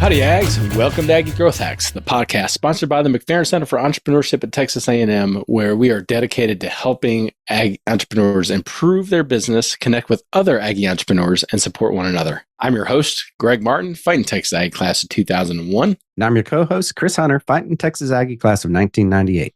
Howdy, Ags. Welcome to Aggie Growth Hacks, the podcast sponsored by the McFerrin Center for Entrepreneurship at Texas A&M, where we are dedicated to helping Aggie entrepreneurs improve their business, connect with other Aggie entrepreneurs, and support one another. I'm your host, Greg Martin, Fighting Texas Aggie class of 2001. And I'm your co-host, Chris Hunter, Fighting Texas Aggie class of 1998.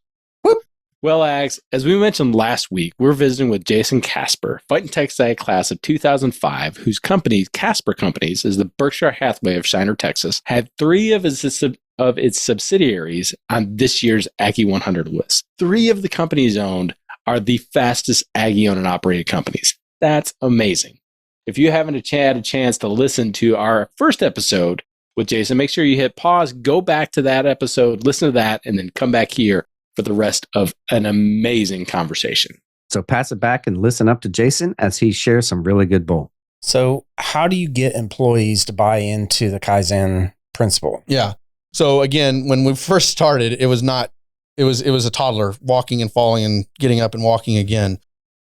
Well, Ags, as we mentioned last week, we're visiting with Jason Kaspar, Fighting Texas Aggie class of 2005, whose company, Kaspar Companies, is the Berkshire Hathaway of Shiner, Texas, had 3 of its subsidiaries on this year's Aggie 100 list. 3 of the companies owned are the fastest Aggie owned and operated companies. That's amazing. If you haven't had a chance to listen to our first episode with Jason, make sure you hit pause, go back to that episode, listen to that, and then come back here for the rest of an amazing conversation. So pass it back and listen up to Jason as he shares some really good bull. So how do you get employees to buy into the Kaizen principle? Yeah. So again, when we first started, it was a toddler walking and falling and getting up and walking again.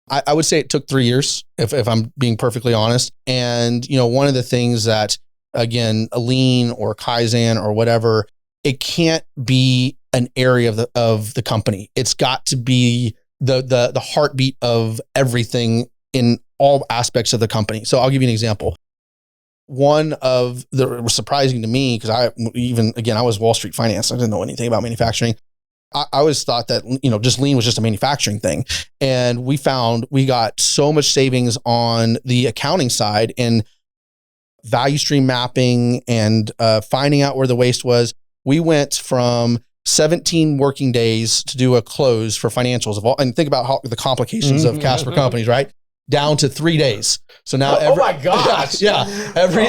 I would say it took 3 years, if I'm being perfectly honest. And, one of the things that, again, a lean or Kaizen or whatever, it can't be an area of the company. It's got to be the heartbeat of everything in all aspects of the company. So I'll give you an example. One of the was surprising to me, because I was Wall Street finance. I didn't know anything about manufacturing. I always thought that, just lean was just a manufacturing thing. And we found we got so much savings on the accounting side in value stream mapping and finding out where the waste was. We went from 17 working days to do a close for financials of all, and think about how the complications of Kaspar Companies, right? Down to 3 days. So now, oh my gosh, every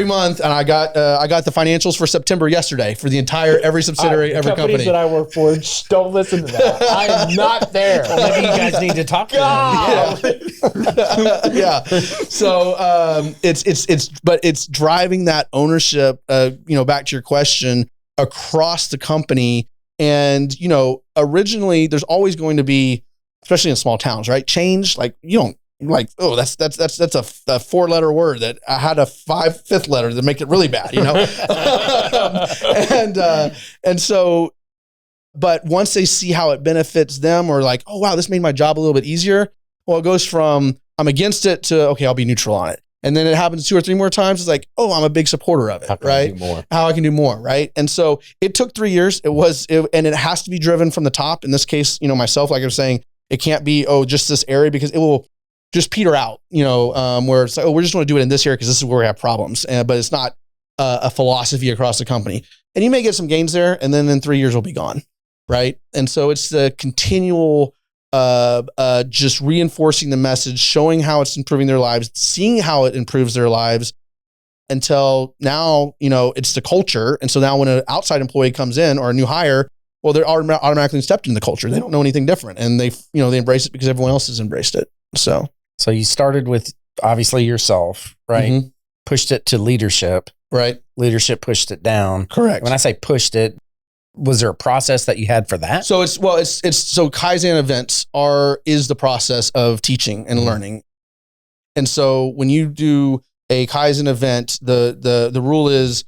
month, and I got the financials for September yesterday for the entire every subsidiary, every company that I work for. Just don't listen to that. I am not there. Well, maybe you guys need to talk to them. Yeah. So it's driving that ownership. Back to your question, across the company. And, originally there's always going to be, especially in small towns, right? Change, like you don't like, oh, that's a 4-letter word that I had a 5th letter to make it really bad, and so, but once they see how it benefits them, or like, oh wow, this made my job a little bit easier. Well, it goes from I'm against it to, okay, I'll be neutral on it. And then it happens 2 or 3 more times. It's like, oh, I'm a big supporter of it, right? How I can do more, right? And so it took 3 years. And it has to be driven from the top. In this case, myself, like I was saying, it can't be, just this area, because it will just peter out, where it's like, we're just going to do it in this area because this is where we have problems. But it's not a philosophy across the company. And you may get some gains there, and then in 3 years, we'll be gone, right? And so it's the continual just reinforcing the message, showing how it's improving their lives, seeing how it improves their lives, until now, it's the culture. And so now when an outside employee comes in, or a new hire, well, they're automatically stepped into the culture. They don't know anything different, and they embrace it because everyone else has embraced it. So you started with obviously yourself, right? Mm-hmm. Pushed it to leadership, right? Leadership pushed it down. Correct. When I say pushed it, was there a process that you had for that? So so Kaizen Events is the process of teaching and learning. And so when you do a Kaizen event, the rule is,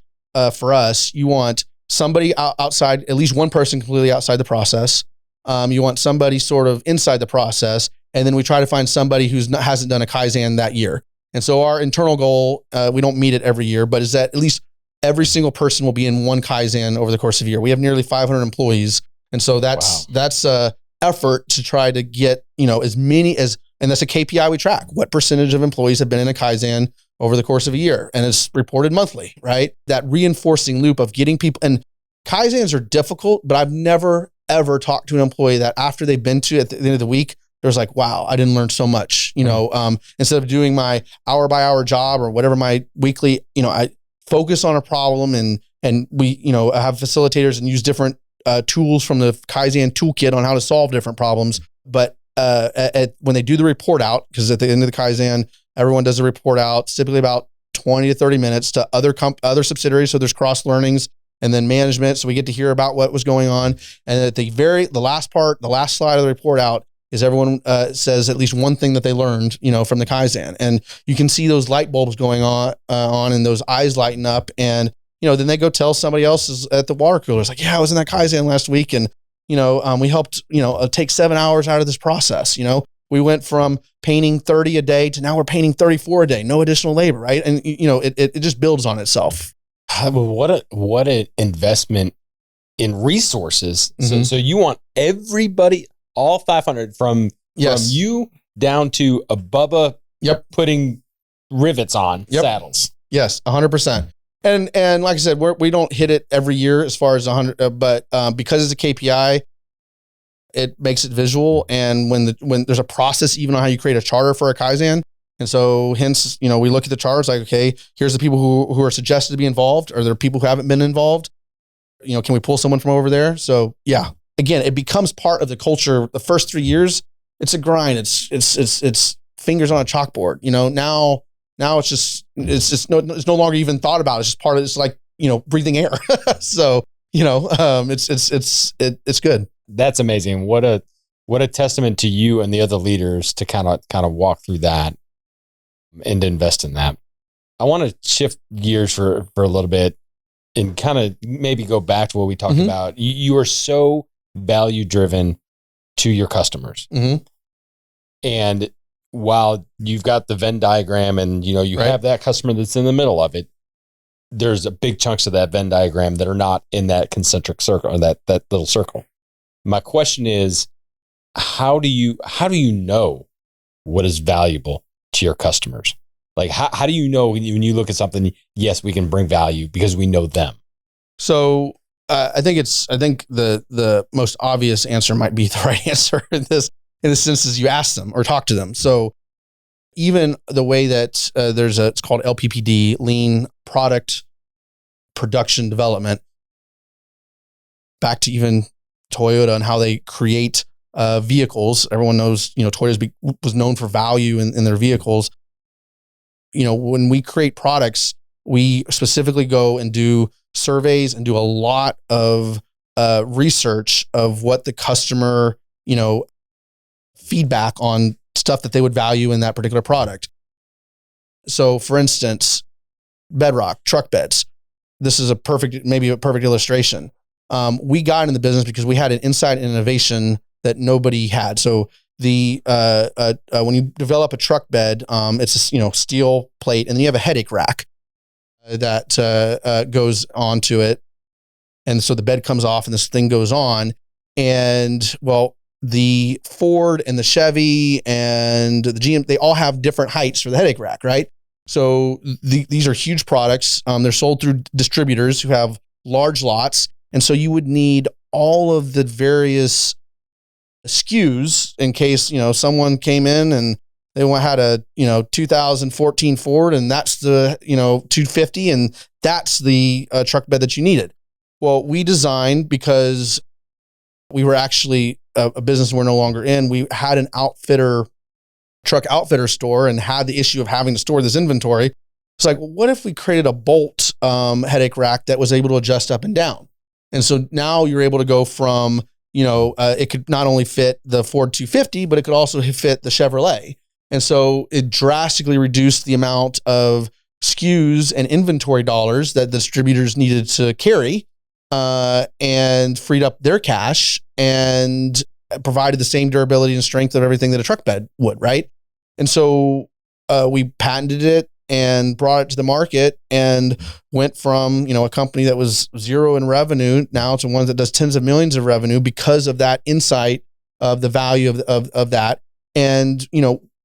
for us, you want somebody outside, at least one person completely outside the process. You want somebody sort of inside the process. And then we try to find somebody who hasn't done a Kaizen that year. And so our internal goal, we don't meet it every year, but is that at least every single person will be in one Kaizen over the course of a year. We have nearly 500 employees. And so that's a effort to try to get, as many as, and that's a KPI we track. What percentage of employees have been in a Kaizen over the course of a year? And it's reported monthly, right? That reinforcing loop of getting people, and Kaizens are difficult, but I've never, ever talked to an employee that after they've been to it at the end of the week, there's like, wow, I didn't learn so much, instead of doing my hour by hour job or whatever my weekly, I focus on a problem, and we, have facilitators and use different tools from the Kaizen toolkit on how to solve different problems. But when they do the report out, because at the end of the Kaizen, everyone does a report out, typically about 20 to 30 minutes to other subsidiaries. So there's cross learnings, and then management. So we get to hear about what was going on. And at the last slide of the report out is everyone says at least one thing that they learned, from the Kaizen. And you can see those light bulbs going on and those eyes lighten up. And, then they go tell somebody else at the water cooler. It's like, yeah, I was in that Kaizen last week and, we helped, take 7 hours out of this process. We went from painting 30 a day to now we're painting 34 a day, no additional labor, right? And, it just builds on itself. What an investment in resources. So you want everybody, all 500 from you down to a Bubba putting rivets on saddles. Yes, 100%. And like I said, we don't hit it every year as far as 100, but because it's a KPI, it makes it visual. And when there's a process, even on how you create a charter for a Kaizen. And so hence, we look at the charters like, okay, here's the people who are suggested to be involved. Are there people who haven't been involved? Can we pull someone from over there? So yeah, again, it becomes part of the culture. The first 3 years, it's a grind. It's fingers on a chalkboard. Now it's no longer even thought about. It's just part of it's like, breathing air. So, it's good. That's amazing. What a testament to you and the other leaders to kind of walk through that and to invest in that. I want to shift gears for a little bit and kind of maybe go back to what we talked about. You are so value driven to your customers. And while you've got the Venn diagram and, you have that customer that's in the middle of it, there's a big chunks of that Venn diagram that are not in that concentric circle or that little circle. My question is, how do you know what is valuable to your customers? Like, how do you know when you look at something, yes, we can bring value because we know them? So I think the most obvious answer might be the right answer in this sense is you ask them or talk to them. So even the way that it's called LPPD, Lean Product Production Development, back to even Toyota and how they create vehicles. Everyone knows, Toyota was known for value in their vehicles. When we create products, we specifically go and do surveys and do a lot of research of what the customer, feedback on stuff that they would value in that particular product. So for instance, Bedrock Truck Beds. This is maybe a perfect illustration. We got in the business because we had an insight and innovation that nobody had. So when you develop a truck bed, it's a steel plate, and then you have a headache rack that goes onto it, and so the bed comes off, and this thing goes on, and the Ford and the Chevy and the GM, they all have different heights for the headache rack, right? So these are huge products. They're sold through distributors who have large lots, and so you would need all of the various SKUs in case, someone came in and they had a, 2014 Ford and that's the, 250 and that's the truck bed that you needed. Well, we designed because we were actually a business we're no longer in. We had an truck outfitter store and had the issue of having to store this inventory. It's like, what if we created a bolt headache rack that was able to adjust up and down? And so now you're able to go from, it could not only fit the Ford 250, but it could also fit the Chevrolet. And so it drastically reduced the amount of SKUs and inventory dollars that the distributors needed to carry, and freed up their cash and provided the same durability and strength of everything that a truck bed would, right? And so we patented it and brought it to the market and went from, a company that was zero in revenue now to one that does tens of millions of revenue because of that insight of the value of that. And,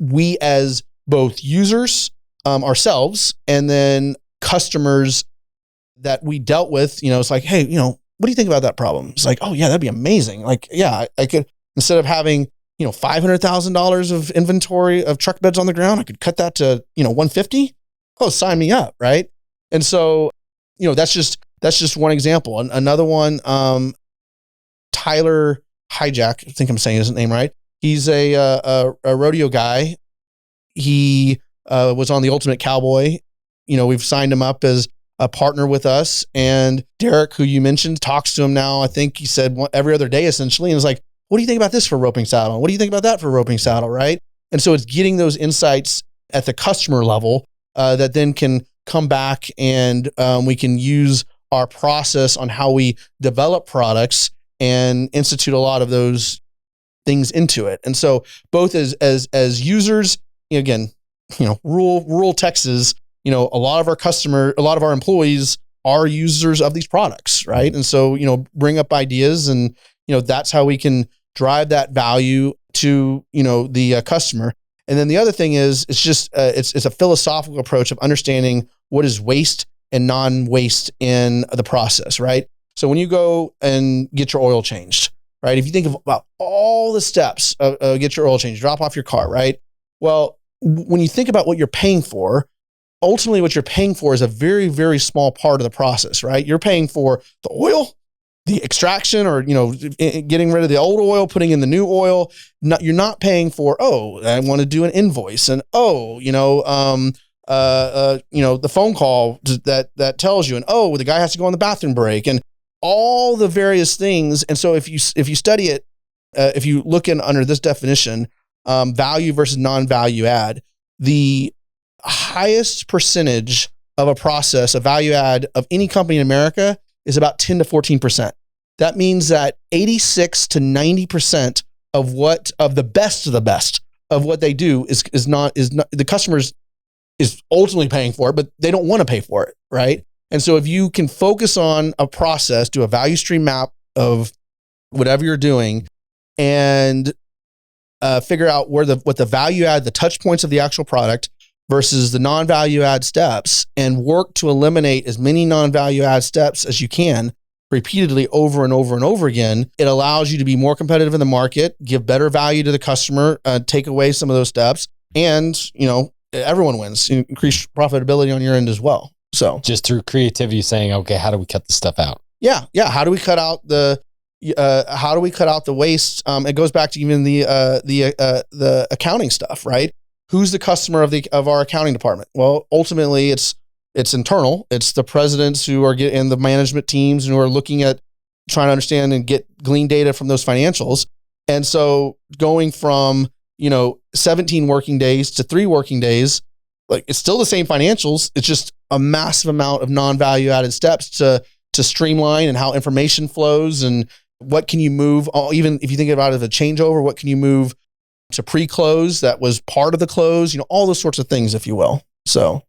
we as both users ourselves and then customers that we dealt with, it's like, hey, what do you think about that problem? It's like, oh yeah, that'd be amazing. Like, yeah, I could, instead of having, $500,000 of inventory of truck beds on the ground, I could cut that to, 150. Oh, sign me up. Right. And so, that's just one example. Another one, Tyler Hijack, I think I'm saying his name right. He's a rodeo guy. He was on the Ultimate Cowboy. We've signed him up as a partner with us. And Derek, who you mentioned, talks to him now. I think he said every other day, essentially. And it's like, what do you think about this for a roping saddle? What do you think about that for a roping saddle? Right. And so it's getting those insights at the customer level that then can come back and we can use our process on how we develop products and institute a lot of those things into it. And so both as users, again, rural Texas, a lot of our employees are users of these products, right? And so, bring up ideas, and, that's how we can drive that value to, the customer. And then the other thing is, it's just, it's a philosophical approach of understanding what is waste and non-waste in the process, right? So when you go and get your oil changed, right? If you think about all the steps of get your oil changed, drop off your car, right? Well, when you think about what you're paying for, ultimately what you're paying for is a very, very small part of the process, right? You're paying for the oil, the extraction, or, getting rid of the old oil, putting in the new oil. You're not paying for, I want to do an invoice, and the phone call that tells you, and the guy has to go on the bathroom break, and all the various things. And so if you study it, if you look under this definition, value versus non-value add, the highest percentage of a process, a value add of any company in America is about 10 to 14%. That means that 86 to 90% of the best of what they do is not the customers is ultimately paying for it, but they don't want to pay for it, right? And so if you can focus on a process, do a value stream map of whatever you're doing, and figure out what the value add, the touch points of the actual product versus the non-value add steps, and work to eliminate as many non-value add steps as you can repeatedly over and over and over again, it allows you to be more competitive in the market, give better value to the customer, take away some of those steps, and, everyone wins. Increase profitability on your end as well. So just through creativity, saying, okay, how do we cut this stuff out? Yeah. How do we cut out the waste? It goes back to even the accounting stuff, right? Who's the customer of our accounting department? Well, ultimately, it's internal. It's the presidents who are and the management teams who are looking at trying to understand and glean data from those financials. And so going from 17 working days to 3 working days, like, it's still the same financials. It's just a massive amount of non-value added steps to streamline, and how information flows, and what can you move. Even if you think about it as a changeover, what can you move to pre-close that was part of the close? All those sorts of things, if you will. So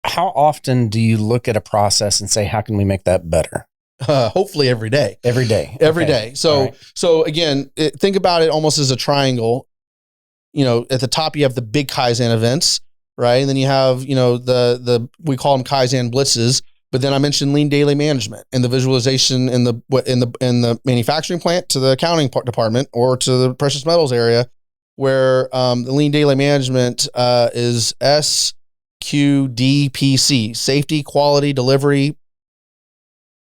how often do you look at a process and say, how can we make that better? Hopefully every day. Every day. Every day. So again, think about it almost as a triangle. At the top you have the big Kaizen events, right? And then you have, we call them Kaizen blitzes. But then I mentioned lean daily management and the visualization in the manufacturing plant to the accounting department or to the precious metals area, where the lean daily management is SQDPC: safety, quality, delivery,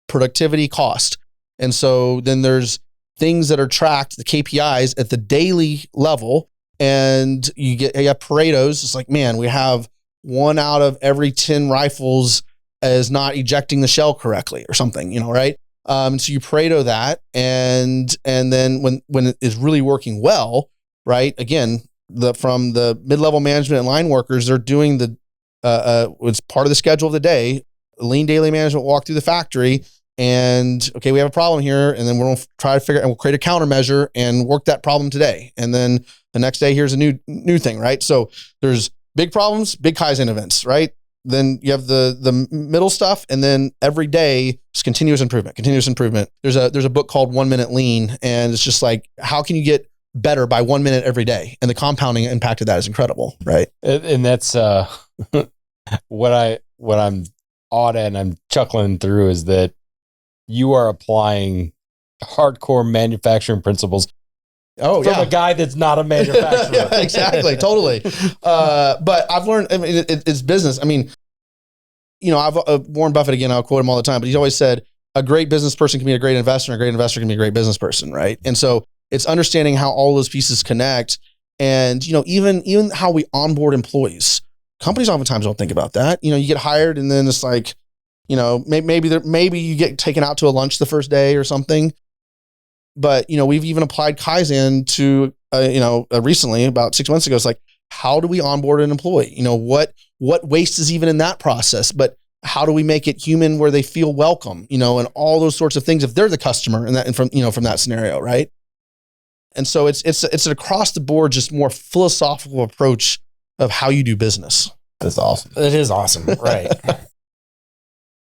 productivity, cost. And so then there's things that are tracked, the KPIs at the daily level, and you have Pareto's. It's like, man, we have 1 out of every 10 rifles is not ejecting the shell correctly or something, right? So you Pareto that, and then when it is really working well, right? Again, from the mid-level management and line workers, they're doing it's part of the schedule of the day, lean daily management walk through the factory, and okay, we have a problem here, and then we're going to try to figure, and we'll create a countermeasure and work that problem today, and then the next day here's a new thing, right? So there's big problems, big Kaizen events, right? Then you have the middle stuff, and then every day it's continuous improvement. There's a book called 1 Minute Lean, and it's just like, how can you get better by 1 minute every day? And the compounding impact of that is incredible, right? And that's what I'm awed at and I'm chuckling through is that you are applying hardcore manufacturing principles from a guy that's not a manufacturer. Yeah, exactly. Totally. But I've learned, it's business. I've Warren Buffett, again, I'll quote him all the time, but he's always said, a great business person can be a great investor, and a great investor can be a great business person, right? And so it's understanding how all those pieces connect. And, even how we onboard employees. Companies oftentimes don't think about that. You get hired, and then it's like, maybe you get taken out to a lunch the first day or something. But, we've even applied Kaizen to, recently, about 6 months ago. It's like, how do we onboard an employee? What waste is even in that process? But how do we make it human where they feel welcome, and all those sorts of things if they're the customer and from that scenario, right? And so it's an across the board, just more philosophical approach of how you do business. That's awesome. It is awesome. Right.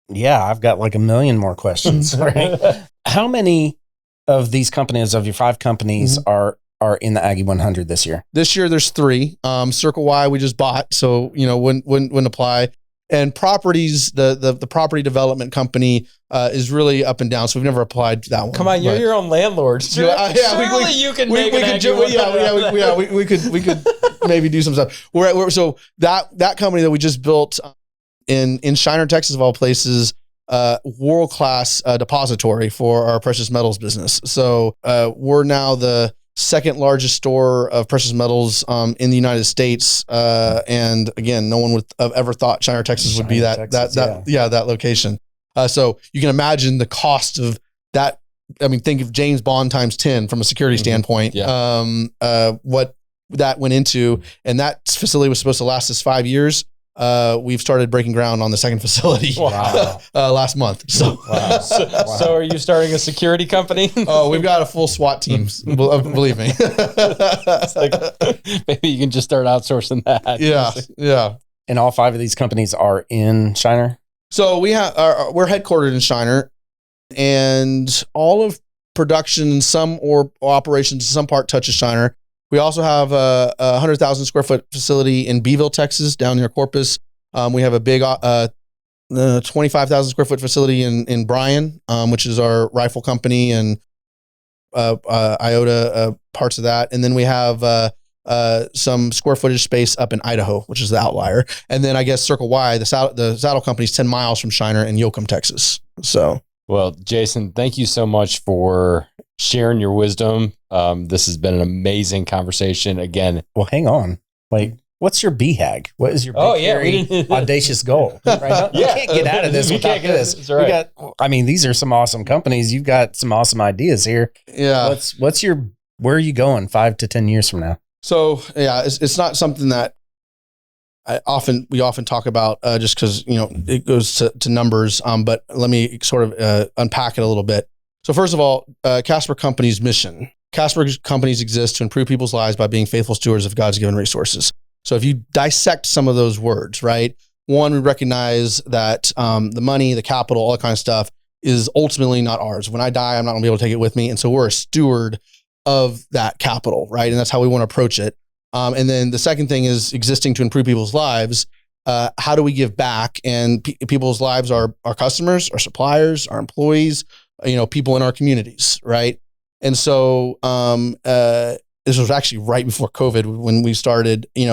Yeah. I've got like a million more questions. Right. How many of these companies, of your 5 companies, are in the Aggie 100 this year? This year there's 3. Circle Y we just bought, so wouldn't apply. And properties, the property development company is really up and down, so we've never applied to that one. Come on, you're your own landlord. Surely you can make an Aggie 100. we could maybe do some stuff. So that company that we just built in Shiner, Texas, of all places, world-class depository for our precious metals business. So we're now the second largest store of precious metals in the United States. And again, no one would have ever thought Shiner, Texas would be that location. So you can imagine the cost of that. I mean, think of James Bond times 10 from a security standpoint. Yeah. What that went into, and that facility was supposed to last us 5 years. We've started breaking ground on the second facility last month. So, so are you starting a security company? Oh, we've got a full SWAT team. Believe me. It's like, maybe you can just start outsourcing that. Yeah. And all 5 of these companies are in Shiner? So we're headquartered in Shiner, and all of production, or operations, some part touches Shiner. We also have a 100,000 square foot facility in Beeville, Texas, down near Corpus. We have a big 25,000 square foot facility in Bryan, which is our rifle company, and Iota parts of that. And then we have some square footage space up in Idaho, which is the outlier. And then I guess Circle Y, the saddle company, is 10 miles from Shiner in Yoakum, Texas. So, well, Jason, thank you so much for sharing your wisdom. This has been an amazing conversation. Again, well, hang on. Like, what's your BHAG? What is your big, audacious goal? Right? You can't get out of this without this. That's right. These are some awesome companies. You've got some awesome ideas here. Yeah. Where are you going 5 to 10 years from now? So, yeah, it's not something that we often talk about just because, it goes to numbers. But let me sort of unpack it a little bit. So first of all, Kaspar Companies' mission. Kaspar Companies exist to improve people's lives by being faithful stewards of God's given resources. So if you dissect some of those words, right? One, we recognize that the money, the capital, all that kind of stuff is ultimately not ours. When I die, I'm not gonna be able to take it with me. And so we're a steward of that capital, right? And that's how we want to approach it. And then the second thing is existing to improve people's lives. How do we give back? And people's lives are our customers, our suppliers, our employees, people in our communities, right? And so this was actually right before COVID when we started. We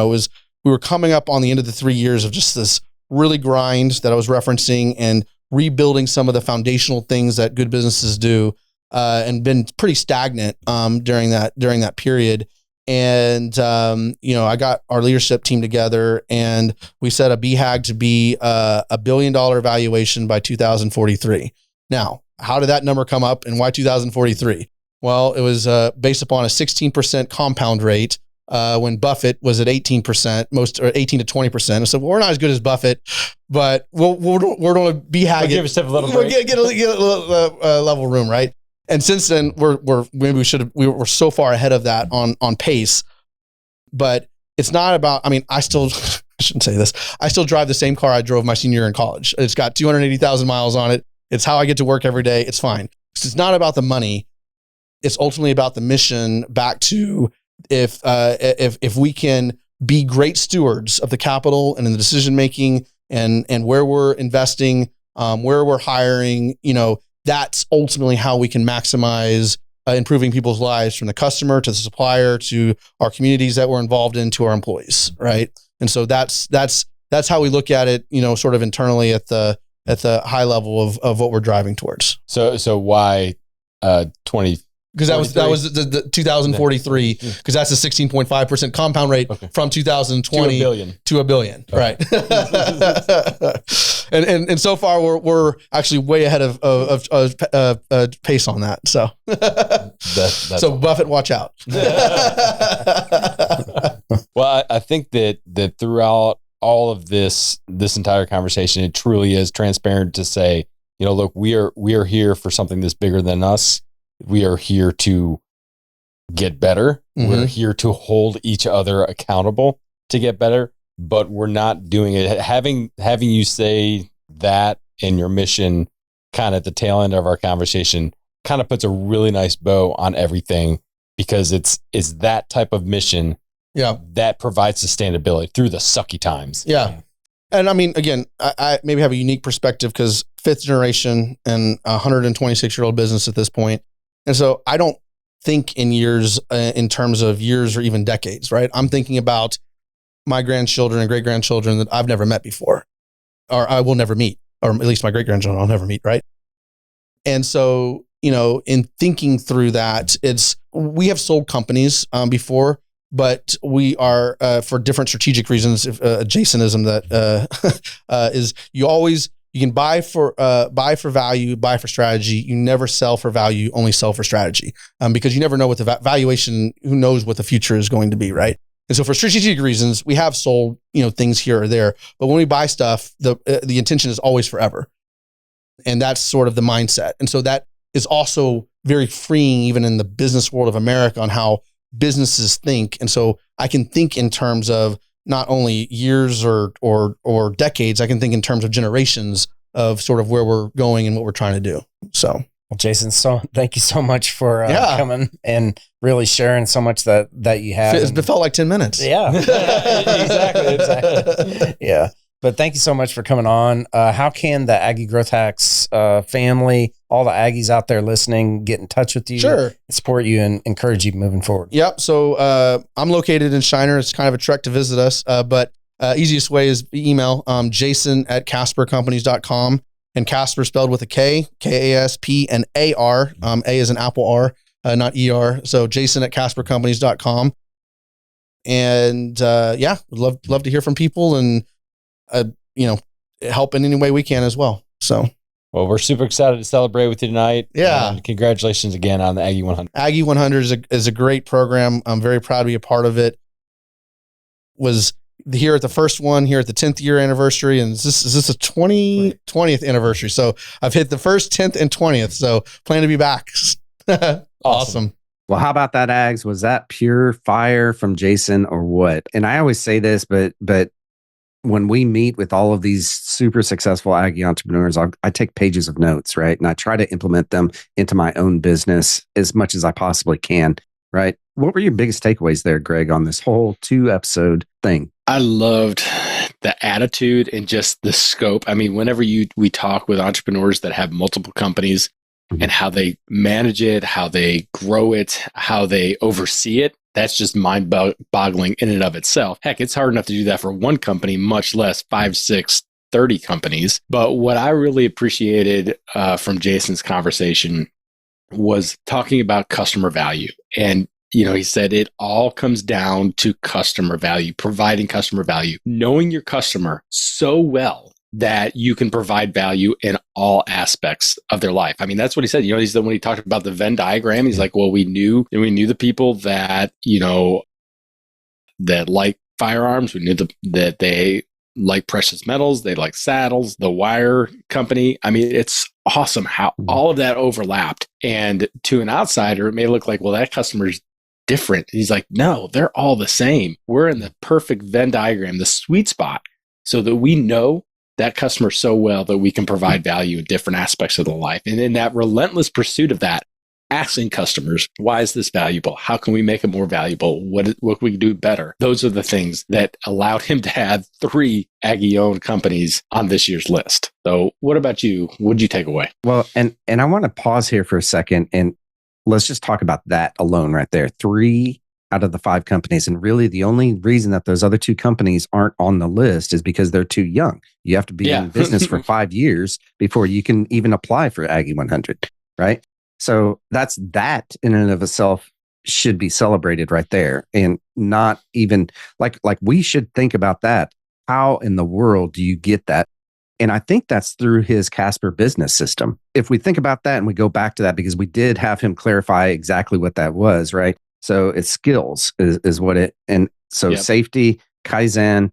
were coming up on the end of the 3 years of just this really grind that I was referencing and rebuilding some of the foundational things that good businesses do, and been pretty stagnant during that period. And I got our leadership team together, and we set a BHAG to be a $1 billion valuation by 2043. Now, how did that number come up, and why 2043? Well, it was based upon a 16% compound rate when Buffett was at 18%, or 18 to 20%. I said, well, we're not as good as Buffett, but we're going to BHAG. We'll give ourselves a little break. Get a little level room, right? And since then, we were so far ahead of that on pace. But it's not about. I still I shouldn't say this. I still drive the same car I drove my senior year in college. It's got 280,000 miles on it. It's how I get to work every day. It's fine. It's not about the money. It's ultimately about the mission. Back to if we can be great stewards of the capital and in the decision making and where we're investing, where we're hiring, that's ultimately how we can maximize improving people's lives, from the customer to the supplier to our communities that we're involved in to our employees, right? And so that's how we look at it, sort of internally at the high level of what we're driving towards. So why 20? Because that was the 2043, because that's a 16.5% compound rate from 2020 to a billion. Right. and so far we're actually way ahead of pace on that. So so Buffett, watch out. Well, I think that throughout all of this entire conversation, it truly is transparent to say, look, we are here for something that's bigger than us. We are here to get better. Mm-hmm. We're here to hold each other accountable to get better, but we're not doing it. Having you say that in your mission kind of at the tail end of our conversation kind of puts a really nice bow on everything, because it's that type of mission that provides sustainability through the sucky times. Yeah. And I mean, again, I maybe have a unique perspective because 5th generation and 126-year-old business at this point. And so I don't think in years, in terms of years or even decades, right? I'm thinking about my grandchildren and great-grandchildren that I've never met before, or I will never meet, or at least my great-grandchildren I'll never meet, right? And so, in thinking through that, we have sold companies before, but we are, for different strategic reasons, Jasonism that is you can buy for value, buy for strategy. You never sell for value, only sell for strategy, because you never know what the valuation, who knows what the future is going to be, right? And so for strategic reasons, we have sold, things here or there, but when we buy stuff, the intention is always forever. And that's sort of the mindset. And so that is also very freeing, even in the business world of America, on how businesses think. And so I can think in terms of not only years or decades, I can think in terms of generations of sort of where we're going and what we're trying to do. So, well, Jason, thank you so much for coming and really sharing so much that you have. It felt like 10 minutes. Yeah, exactly. Yeah. But thank you so much for coming on. How can the Aggie Growth Hacks family, all the Aggies out there listening, get in touch with you, sure, support you, and encourage you moving forward? Yep. So I'm located in Shiner. It's kind of a trek to visit us, but easiest way is email Jason@KasparCompanies.com, and Kaspar spelled with a K, K-A-S-P and A-R. A is an Apple R, not E-R. So Jason@KasparCompanies.com. And would love to hear from people and help in any way we can as well. So, well, we're super excited to celebrate with you tonight. Yeah. And congratulations again on the Aggie 100. Aggie 100 is a great program. I'm very proud to be a part of it. Was here at the first one, here at the 10th year anniversary. And is this a 20th anniversary? So I've hit the first, 10th and 20th. So plan to be back. Awesome. Well, how about that, Ags? Was that pure fire from Jason or what? And I always say this, but when we meet with all of these super successful Aggie entrepreneurs, I take pages of notes, right? And I try to implement them into my own business as much as I possibly can, right? What were your biggest takeaways there, Greg, on this whole 2-episode thing? I loved the attitude and just the scope. I mean, whenever we talk with entrepreneurs that have multiple companies, and how they manage it, how they grow it, how they oversee it, that's just mind-boggling in and of itself. Heck, it's hard enough to do that for one company, much less 5, 6, 30 companies. But what I really appreciated from Jason's conversation was talking about customer value. And, he said it all comes down to customer value, providing customer value, knowing your customer so well that you can provide value in all aspects of their life. I mean, that's what he said. When he talked about the Venn diagram, he's like, well, we knew the people that, that like firearms. We knew that they like precious metals. They like saddles, the wire company. I mean, it's awesome how all of that overlapped. And to an outsider, it may look like, well, that customer's different. He's like, no, they're all the same. We're in the perfect Venn diagram, the sweet spot, so that we know that customer so well that we can provide value in different aspects of their life. And in that relentless pursuit of that, asking customers, why is this valuable? How can we make it more valuable? What can we do better? Those are the things that allowed him to have 3 Aggie-owned companies on this year's list. So what about you? What did you take away? Well, and I want to pause here for a second, and let's just talk about that alone right there. 3 out of the 5 companies. And really the only reason that those other 2 companies aren't on the list is because they're too young. You have to be in business for 5 years before you can even apply for Aggie 100, right? So that in and of itself should be celebrated right there. And not even like we should think about that. How in the world do you get that? And I think that's through his Kaspar business system. If we think about that and we go back to that, because we did have him clarify exactly what that was, right? So it's skills is what it, and so safety, Kaizen,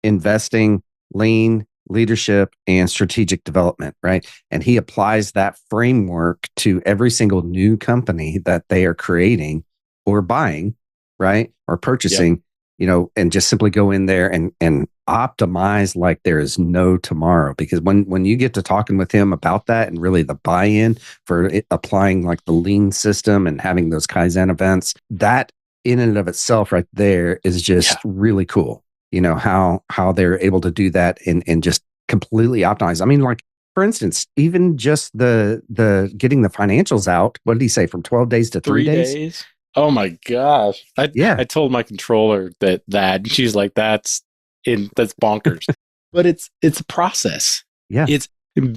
investing, lean, leadership, and strategic development, right? And he applies that framework to every single new company that they are creating or buying, right? Or purchasing, and just simply go in there and optimize like there is no tomorrow. Because when you get to talking with him about that and really the buy-in for applying like the lean system and having those Kaizen events, that in and of itself right there is just really cool. How they're able to do that and just completely optimize. I mean, like, for instance, even just the getting the financials out, what did he say, from 12 days to 3 days? Oh my gosh. I told my controller that she's like, that's bonkers. But it's a process. Yeah. It's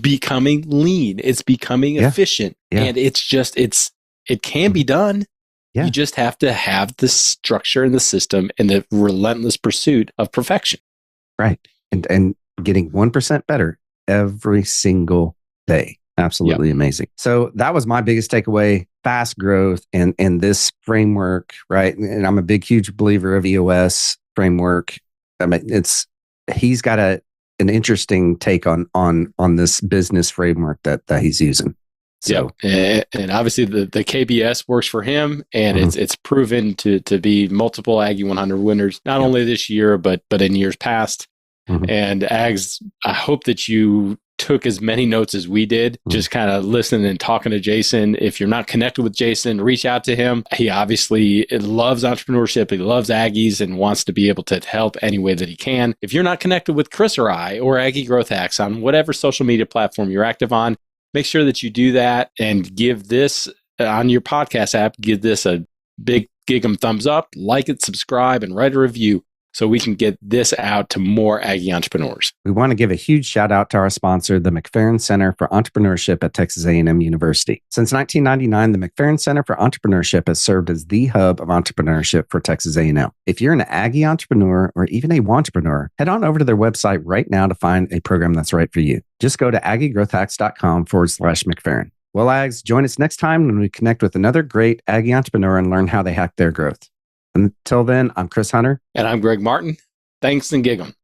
becoming lean. It's becoming efficient. Yeah. And it can be done. Yeah. You just have to have the structure and the system and the relentless pursuit of perfection. Right. And getting 1% better every single day. Absolutely amazing. So that was my biggest takeaway: fast growth and this framework, right? And I'm a big, huge believer of EOS framework. I mean, he's got an interesting take on this business framework that he's using. So, and obviously the KBS works for him, and it's proven to be multiple Aggie 100 winners, not only this year, but in years past. And Ags, I hope that you took as many notes as we did, just kind of listening and talking to Jason. If you're not connected with Jason, reach out to him. He obviously loves entrepreneurship. He loves Aggies and wants to be able to help any way that he can. If you're not connected with Chris or I or Aggie Growth Hacks on whatever social media platform you're active on, make sure that you do that and give this on your podcast app, give this a big gig'em thumbs up, like it, subscribe, and write a review so we can get this out to more Aggie entrepreneurs. We want to give a huge shout out to our sponsor, the McFerrin Center for Entrepreneurship at Texas A&M University. Since 1999, the McFerrin Center for Entrepreneurship has served as the hub of entrepreneurship for Texas A&M. If you're an Aggie entrepreneur or even a wantrepreneur, head on over to their website right now to find a program that's right for you. Just go to aggiegrowthhacks.com/McFerrin. Well, Ags, join us next time when we connect with another great Aggie entrepreneur and learn how they hack their growth. Until then, I'm Chris Hunter. And I'm Greg Martin. Thanks and gig 'em.